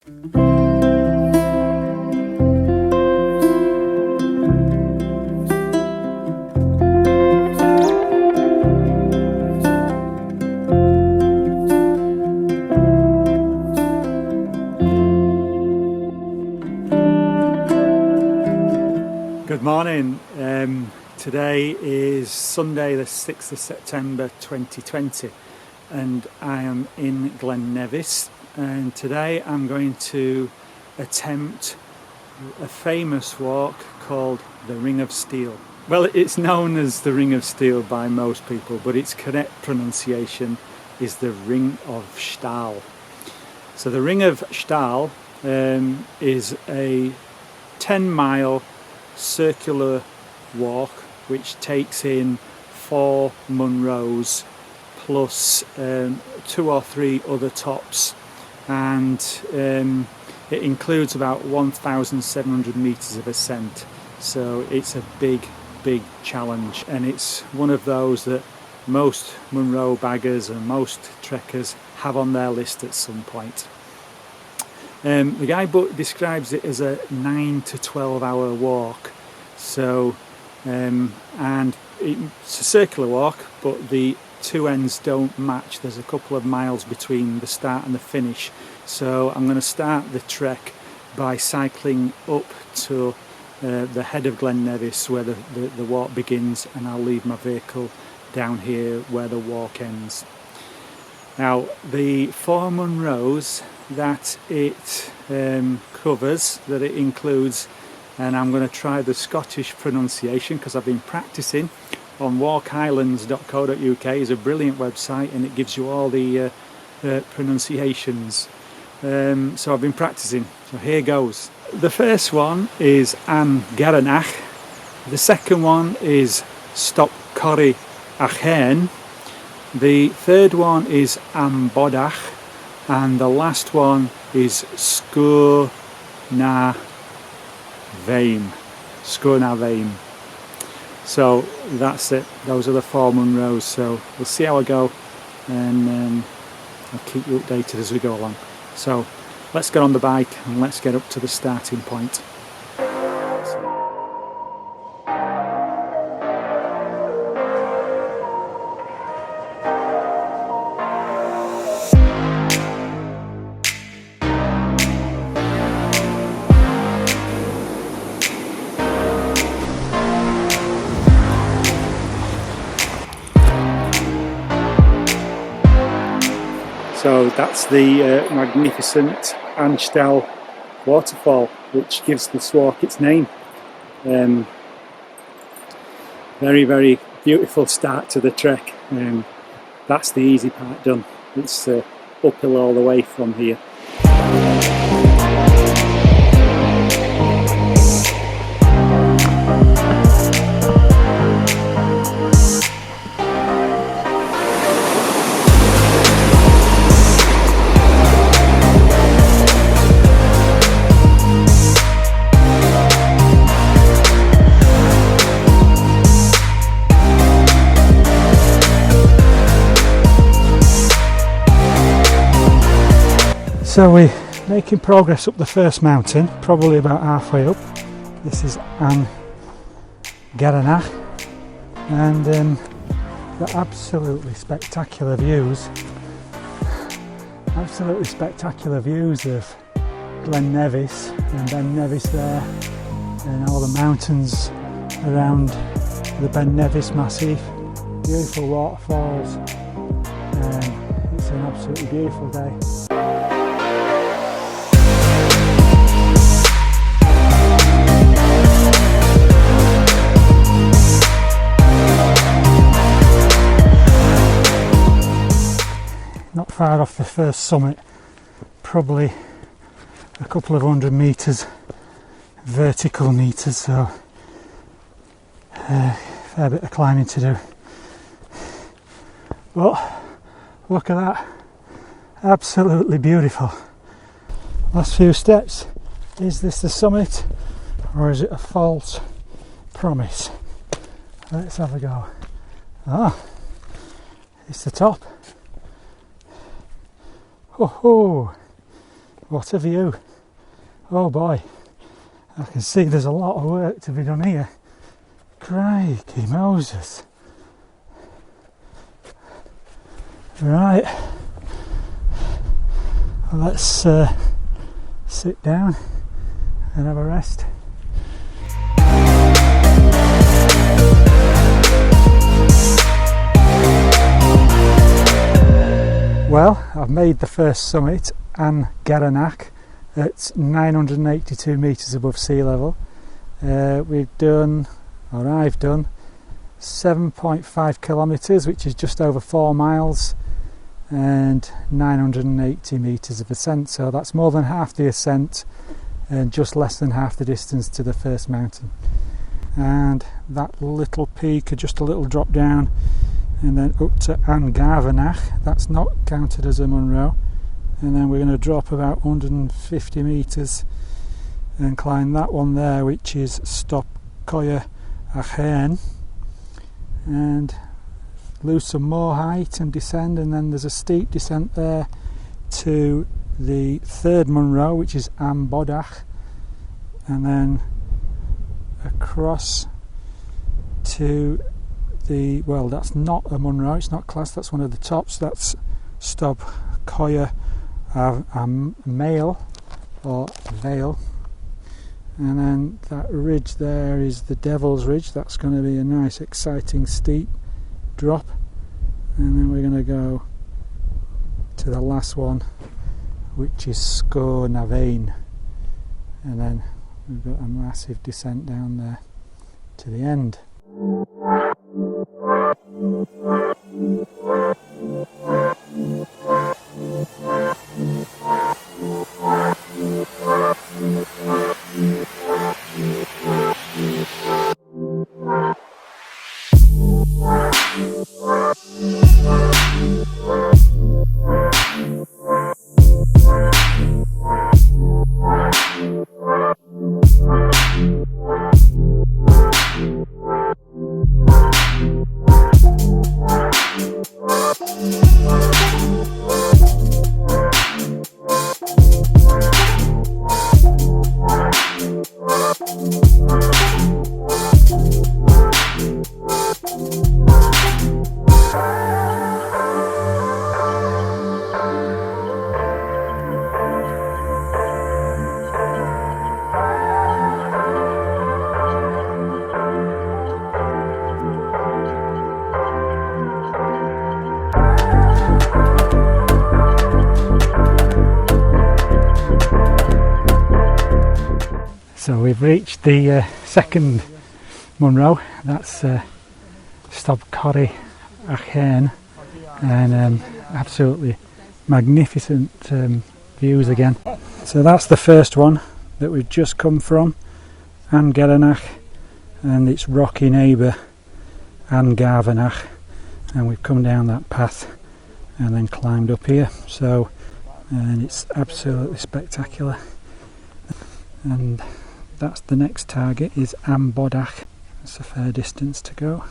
Good morning. Today is Sunday the 6th of September 2020 and I am in Glen Nevis, and today I'm going to attempt a famous walk called the Ring of Steall. Well, it's known as the Ring of Steall by most people, but its correct pronunciation is the Ring of Steall. So the Ring of Steall is a 10-mile circular walk which takes in 4 Munros plus 2 or 3 other tops, and it includes about 1,700 metres of ascent, so it's a big challenge, and it's one of those that most Munro baggers and most trekkers have on their list at some point. The guidebook describes it as a 9 to 12 hour walk, so and it's a circular walk, but the two ends don't match. There's a couple of miles between the start and the finish, so I'm going to start the trek by cycling up to the head of Glen Nevis where the walk begins, and I'll leave my vehicle down here where the walk ends. Now, the 4 Munros that it covers, that it includes, and I'm going to try the Scottish pronunciation because I've been practicing on walkhighlands.co.uk. is a brilliant website and it gives you all the pronunciations. So I've been practicing, so here goes. The first one is An Garanach, the second one is Stop Corrie Achern, the third one is Ambodach, and the last one is Sgur na Veim. So that's it, those are the 4 Munros, so we'll see how I go, and I'll keep you updated as we go along. So let's get on the bike and let's get up to the starting point. So that's the magnificent An Steall waterfall, which gives this walk its name. Very beautiful start to the trek. That's the easy part done. It's uphill all the way from here. So we're making progress up the first mountain, probably about halfway up. This is An Garanach, and the absolutely spectacular views of Glen Nevis and Ben Nevis there, and all the mountains around the Ben Nevis Massif, beautiful waterfalls, and it's an absolutely beautiful day. Not far off the first summit, probably a couple of 100 metres, vertical metres, so fair bit of climbing to do. But look at that, absolutely beautiful. Last few steps, is this the summit or is it a false promise? Let's have a go. Ah, it's the top. Oh, What a view. Oh boy, I can see there's a lot of work to be done here. Crikey Moses. Right, well, let's sit down and have a rest. Well, I've made the first summit, An Garanach, at 982 metres above sea level. I've done 7.5 kilometres, which is just over 4 miles, and 980 metres of ascent, so that's more than half the ascent and just less than half the distance to the first mountain. And that little peak, just a little drop down, and then up to An Garvanach, that's not counted as a Munro, and then we're going to drop about 150 metres and climb that one there, which is Stop Coya Achen, and lose some more height and descend, and then there's a steep descent there to the third Munro, which is Am Bodach, and then across to the, well, that's not a Munro, it's not classed, that's one of the tops, that's Stop Coya Male or Vale, and then that ridge there is the Devil's Ridge. That's going to be a nice exciting steep drop, and then we're going to go to the last one, which is Sco Navain, and then we've got a massive descent down there to the end. So we've reached the second Munro, that's Stop Coya Achen, and absolutely magnificent views again. So that's the first one that we've just come from, An Garanach, and its rocky neighbour An Garvanach, and we've come down that path and then climbed up here, so, and it's absolutely spectacular. And that's the next target, is Am Bodach. It's a fair distance to go.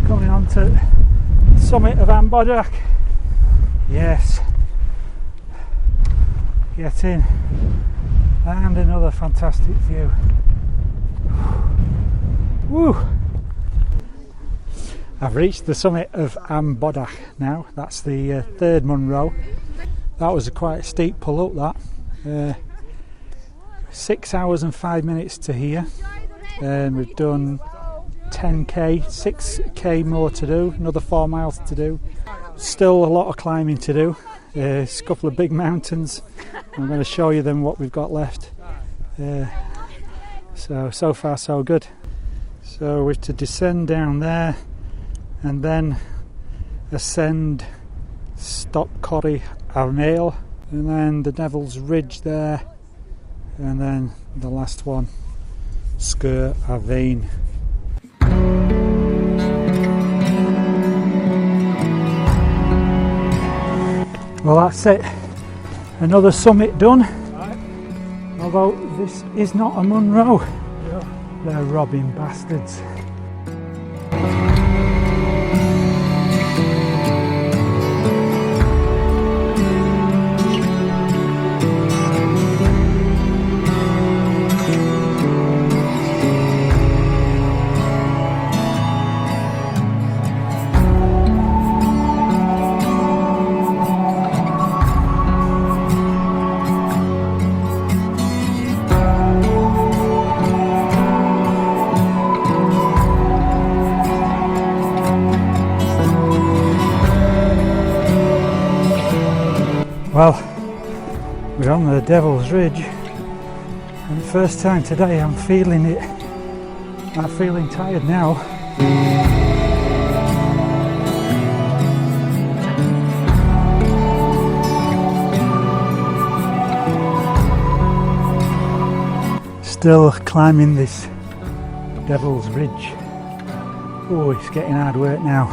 Coming on to the summit of Am Bodach. Yes, get in, and another fantastic view. Woo! I've reached the summit of Am Bodach now. That's the third Munro. That was quite a steep pull up, that. 6 hours and 5 minutes to here, and we've done 10k, 6k more to do, another 4 miles to do. Still a lot of climbing to do. A couple of big mountains. I'm going to show you them, what we've got left. So far so good. So we're to descend down there and then ascend Stop Corrie Armail, and then the Devil's Ridge there, and then the last one, Sker Avane. Well, that's it. Another summit done. Right. Although this is not a Munro. Yeah. They're robbing bastards. Well, we're on the Devil's Ridge, and the first time today I'm feeling it. I'm feeling tired now. Still climbing this Devil's Ridge. Oh, it's getting hard work now,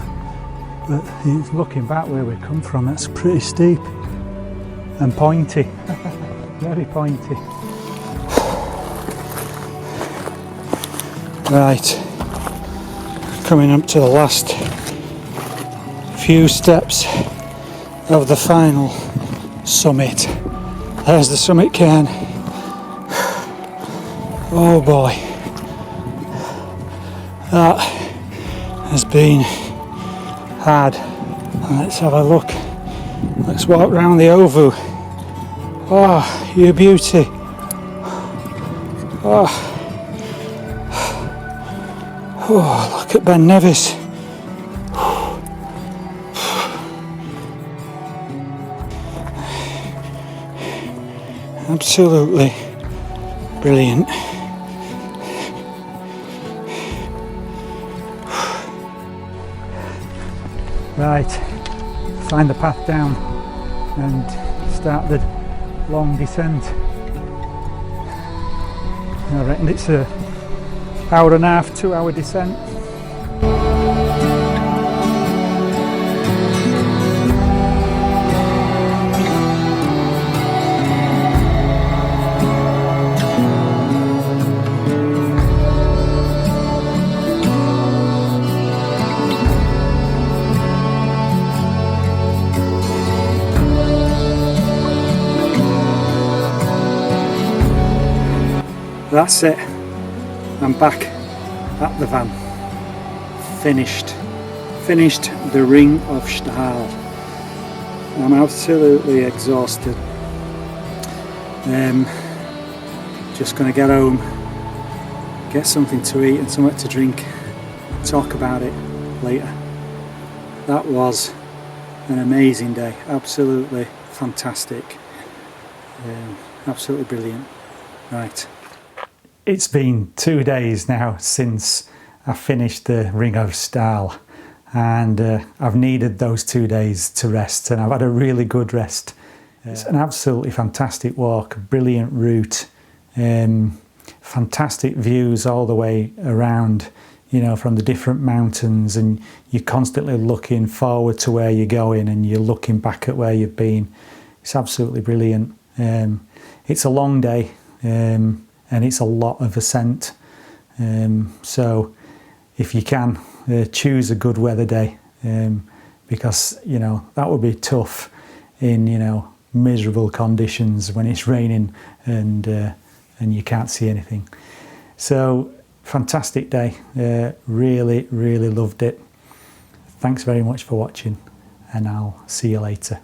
but looking back where we come from, that's pretty steep. And pointy, very pointy. Right, coming up to the last few steps of the final summit. There's the summit cairn. Oh boy, that has been hard. Let's have a look. Let's walk round the Ovu. Oh, you beauty. Oh, look at Ben Nevis. Absolutely brilliant. Right, find the path down and start the long descent. I reckon it's a hour and a half, 2 hour descent. That's it, I'm back at the van, finished the Ring of Steall. I'm absolutely exhausted, just going to get home, get something to eat and something to drink, talk about it later. That was an amazing day, absolutely fantastic, absolutely brilliant. Right. It's been 2 days now since I finished the Ring of Steall, and I've needed those 2 days to rest, and I've had a really good rest. It's an absolutely fantastic walk, brilliant route, fantastic views all the way around, you know, from the different mountains, and you're constantly looking forward to where you're going and you're looking back at where you've been. It's absolutely brilliant. It's a long day. And it's a lot of ascent, so if you can, choose a good weather day, because, you know, that would be tough in, you know, miserable conditions when it's raining and you can't see anything. So fantastic day, really loved it. Thanks very much for watching, and I'll see you later.